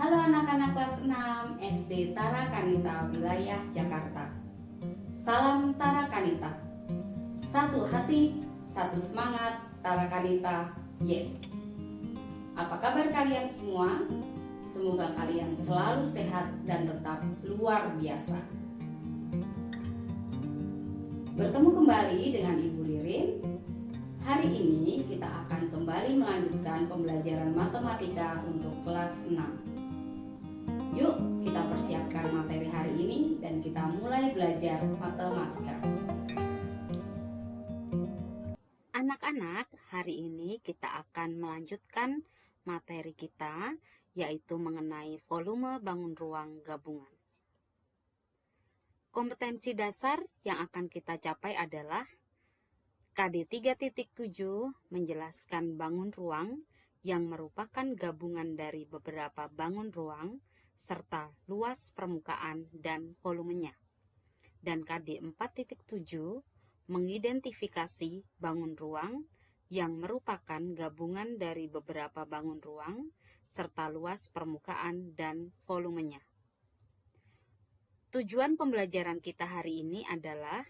Halo anak-anak kelas 6 SD Tara Kanita wilayah Jakarta. Salam Tara Kanita. Satu hati, satu semangat, Tara Kanita. Yes. Apa kabar kalian semua? Semoga kalian selalu sehat dan tetap luar biasa. Bertemu kembali dengan Ibu Ririn. Hari ini kita akan kembali melanjutkan pembelajaran matematika untuk kelas 6. Yuk kita persiapkan materi hari ini dan kita mulai belajar matematika. Anak-anak, hari ini kita akan melanjutkan materi kita, yaitu mengenai volume bangun ruang gabungan. Kompetensi dasar yang akan kita capai adalah KD 3.7 menjelaskan bangun ruang yang merupakan gabungan dari beberapa bangun ruang serta luas permukaan dan volumenya. Dan KD 4.7 mengidentifikasi bangun ruang yang merupakan gabungan dari beberapa bangun ruang serta luas permukaan dan volumenya. Tujuan pembelajaran kita hari ini adalah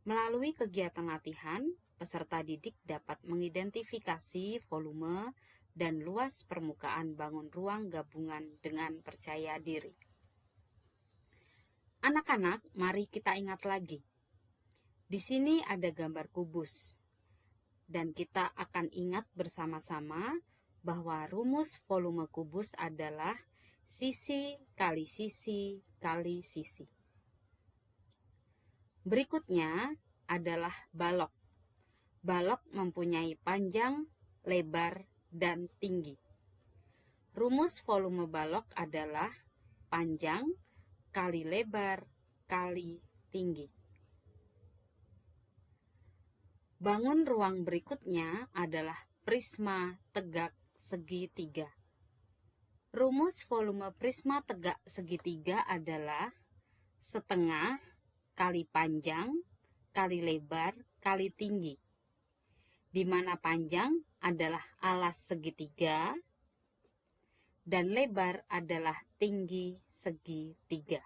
melalui kegiatan latihan, peserta didik dapat mengidentifikasi volume dan luas permukaan bangun ruang gabungan dengan percaya diri. Anak-anak, mari kita ingat lagi. Di sini ada gambar kubus. Dan kita akan ingat bersama-sama bahwa rumus volume kubus adalah sisi kali sisi kali sisi. Berikutnya adalah balok. Balok mempunyai panjang, lebar, dan tinggi. Rumus volume balok adalah panjang kali lebar kali tinggi. Bangun ruang berikutnya adalah prisma tegak segitiga. Rumus volume prisma tegak segitiga adalah setengah kali panjang, kali lebar, kali tinggi. Di mana panjang adalah alas segitiga dan lebar adalah tinggi segitiga.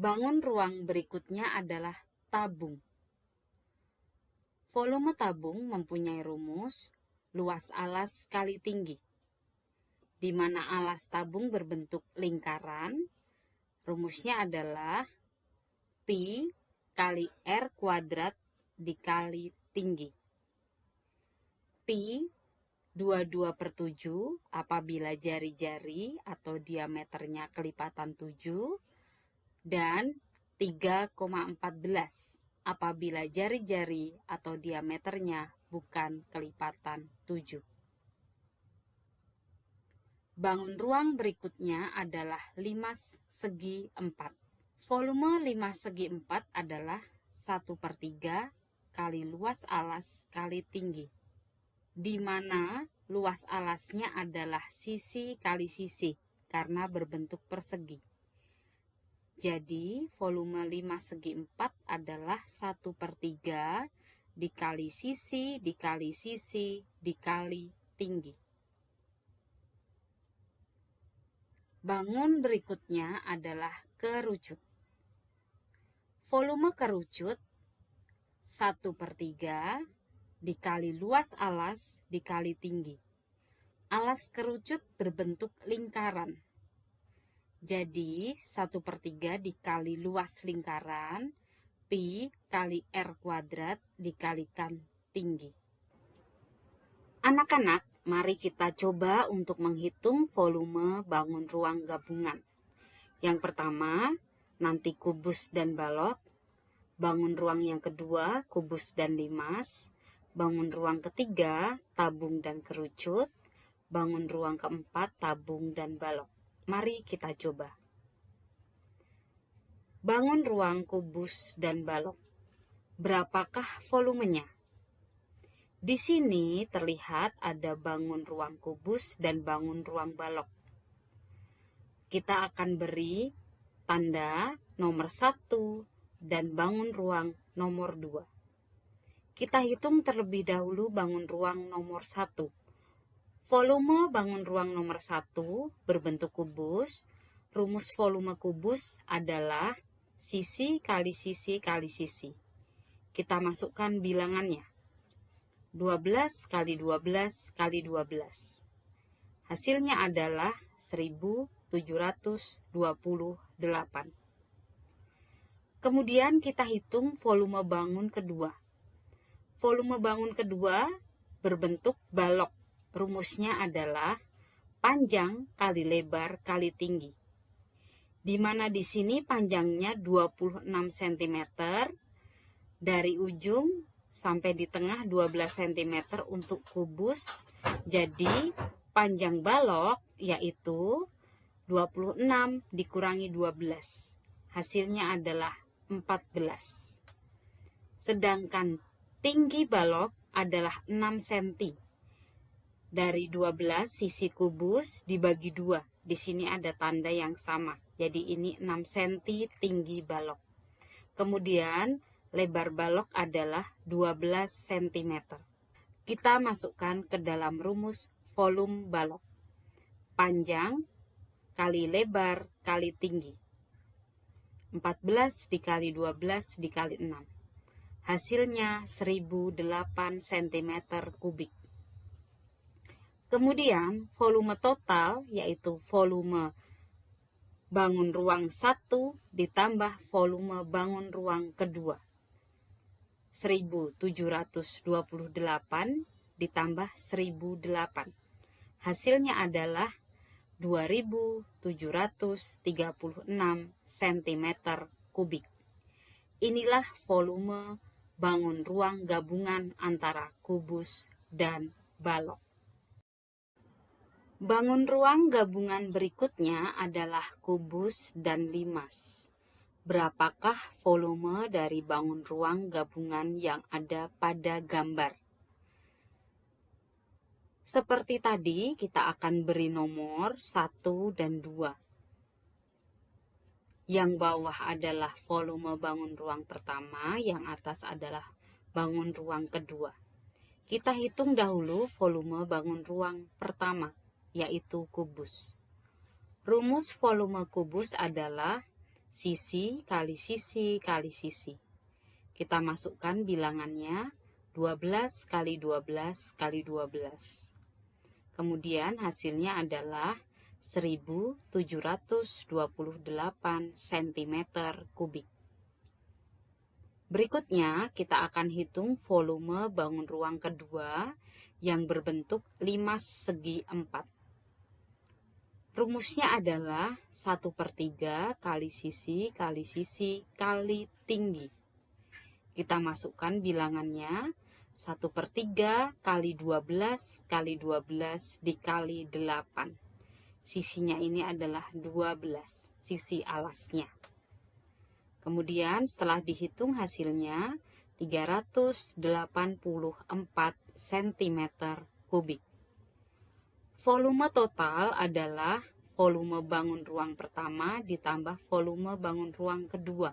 Bangun ruang berikutnya adalah tabung. Volume tabung mempunyai rumus luas alas kali tinggi. Di mana alas tabung berbentuk lingkaran, rumusnya adalah pi kali r kuadrat dikali tinggi. Pi 22/7 apabila jari-jari atau diameternya kelipatan 7 dan 3,14 apabila jari-jari atau diameternya bukan kelipatan 7. Bangun ruang berikutnya adalah 5 segi 4. Volume 5 segi 4 adalah 1/3 kali luas alas kali tinggi, di mana luas alasnya adalah sisi kali sisi karena berbentuk persegi. Jadi volume 5 segi 4 adalah 1/3 dikali sisi dikali sisi dikali tinggi. Bangun berikutnya adalah kerucut. Volume kerucut 1/3 dikali luas alas dikali tinggi. Alas kerucut berbentuk lingkaran. Jadi 1/3 dikali luas lingkaran, pi kali r kuadrat dikalikan tinggi. Anak-anak, mari kita coba untuk menghitung volume bangun ruang gabungan. Yang pertama, nanti kubus dan balok. Bangun ruang yang kedua, kubus dan limas. Bangun ruang ketiga, tabung dan kerucut. Bangun ruang keempat, tabung dan balok. Mari kita coba. Bangun ruang kubus dan balok. Berapakah volumenya? Di sini terlihat ada bangun ruang kubus dan bangun ruang balok. Kita akan beri tanda nomor 1 dan bangun ruang nomor 2. Kita hitung terlebih dahulu bangun ruang nomor 1. Volume bangun ruang nomor 1 berbentuk kubus. Rumus volume kubus adalah sisi kali sisi kali sisi. Kita masukkan bilangannya. 12 kali 12 kali 12. Hasilnya adalah 1728. Kemudian kita hitung volume bangun kedua. Volume bangun kedua berbentuk balok. Rumusnya adalah panjang kali lebar kali tinggi. Di mana di sini panjangnya 26 cm, dari ujung sampai di tengah 12 cm untuk kubus. Jadi panjang balok yaitu 26 dikurangi 12. Hasilnya adalah 14. Sedangkan tinggi balok adalah 6 cm. Dari 12 sisi kubus dibagi 2. Di sini ada tanda yang sama. Jadi ini 6 cm tinggi balok. Kemudian lebar balok adalah 12 cm. Kita masukkan ke dalam rumus volume balok. Panjang kali lebar kali tinggi. 14 dikali 12 dikali 6. Hasilnya 1008 cm kubik. Kemudian volume total yaitu volume bangun ruang 1 ditambah volume bangun ruang kedua. 1728 ditambah 1008. Hasilnya adalah 2736 cm kubik. Inilah volume bangun ruang gabungan antara kubus dan balok. Bangun ruang gabungan berikutnya adalah kubus dan limas. Berapakah volume dari bangun ruang gabungan yang ada pada gambar? Seperti tadi, kita akan beri nomor 1 dan 2. Yang bawah adalah volume bangun ruang pertama, yang atas adalah bangun ruang kedua. Kita hitung dahulu volume bangun ruang pertama, yaitu kubus. Rumus volume kubus adalah sisi kali sisi kali sisi. Kita masukkan bilangannya 12 kali 12 kali 12. Kemudian hasilnya adalah 1728 cm kubik. Berikutnya kita akan hitung volume bangun ruang kedua yang berbentuk limas segi 4. Rumusnya adalah 1/3 kali sisi kali sisi kali tinggi. Kita masukkan bilangannya 1/3 kali 12 kali 12 dikali 8. Sisinya ini adalah 12, sisi alasnya. Kemudian setelah dihitung hasilnya 384 cm kubik. Volume total adalah volume bangun ruang pertama ditambah volume bangun ruang kedua.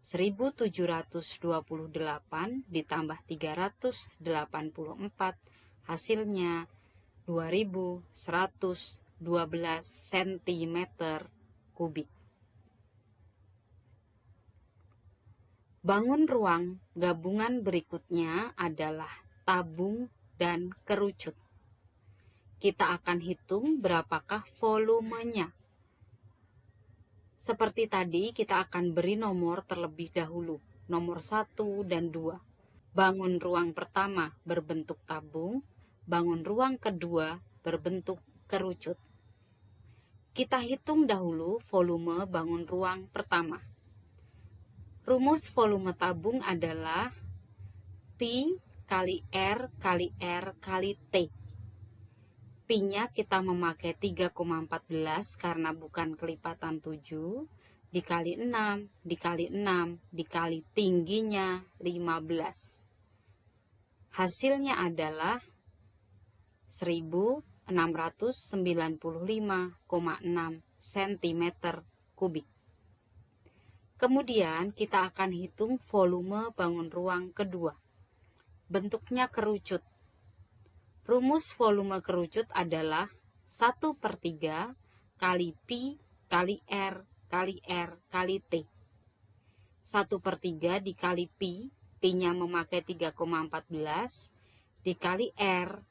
1728 ditambah 384 hasilnya 2112 cm kubik. Bangun ruang gabungan berikutnya adalah tabung dan kerucut. Kita akan hitung berapakah volumenya. Seperti tadi, kita akan beri nomor terlebih dahulu, nomor 1 dan 2. Bangun ruang pertama berbentuk tabung, bangun ruang kedua berbentuk kerucut. Kita hitung dahulu volume bangun ruang pertama. Rumus volume tabung adalah Pi kali R kali R kali T. Pi-nya kita memakai 3,14 karena bukan kelipatan 7, dikali 6, dikali 6, dikali tingginya 15. Hasilnya adalah 1695,6 cm kubik. Kemudian kita akan hitung volume bangun ruang kedua. Bentuknya kerucut. Rumus volume kerucut adalah 1/3 kali Pi kali R kali R kali T. 1/3 dikali Pi, Pi-nya memakai 3,14, dikali R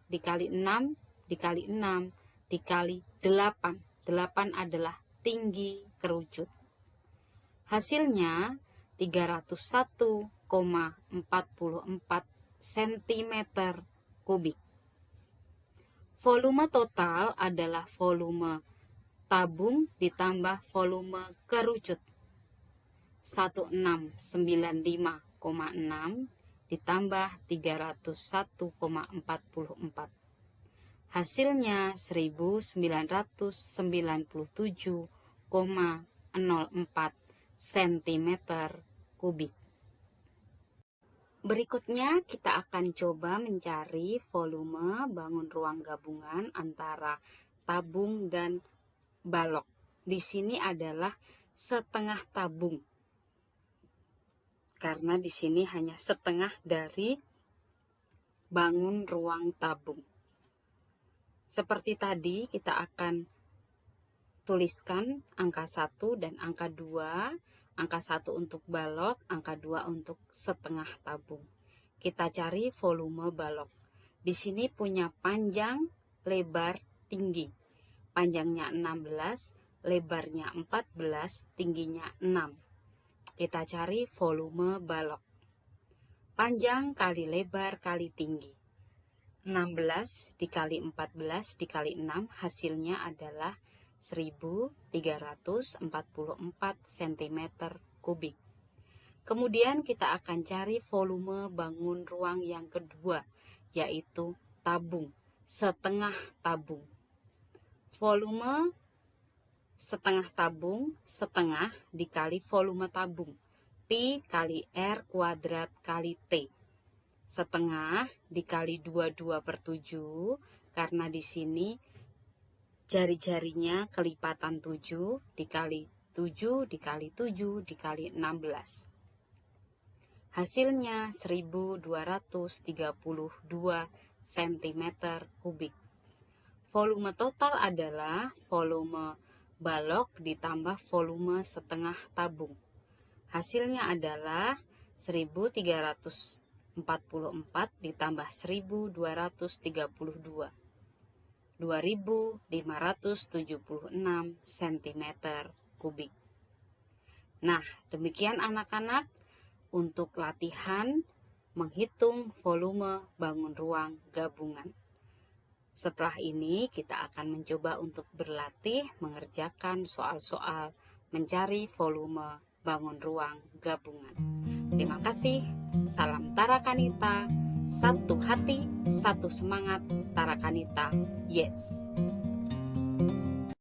dikali 6 dikali 6 dikali 8. 8 adalah tinggi kerucut. Hasilnya 301,44 cm kubik. Volume total adalah volume tabung ditambah volume kerucut. 1695,6 ditambah 301,44. Hasilnya 1997,04 cm kubik. Berikutnya kita akan coba mencari volume bangun ruang gabungan antara tabung dan balok. Di sini adalah setengah tabung, karena di sini hanya setengah dari bangun ruang tabung. Seperti tadi, kita akan tuliskan angka 1 dan angka 2. Angka 1 untuk balok, angka 2 untuk setengah tabung. Kita cari volume balok. Di sini punya panjang, lebar, tinggi. Panjangnya 16, lebarnya 14, tingginya 6. Kita cari volume balok. Panjang kali lebar kali tinggi. 16 dikali 14 dikali 6 hasilnya adalah 1344 cm kubik. Kemudian kita akan cari volume bangun ruang yang kedua, yaitu tabung, setengah tabung. Volume setengah tabung, setengah dikali volume tabung, Pi kali R kuadrat kali T. Setengah dikali 22/7, karena di sini jari-jarinya kelipatan 7, dikali 7 dikali 7 dikali 16. Hasilnya 1232 cm kubik. Volume total adalah volume balok ditambah volume setengah tabung. Hasilnya adalah 1344 ditambah 1232. 2576 cm kubik. Nah, demikian anak-anak untuk latihan menghitung volume bangun ruang gabungan. Setelah ini kita akan mencoba untuk berlatih mengerjakan soal-soal mencari volume bangun ruang gabungan. Terima kasih. Salam Tarakanita. Satu hati, satu semangat. Tarakanita. Yes.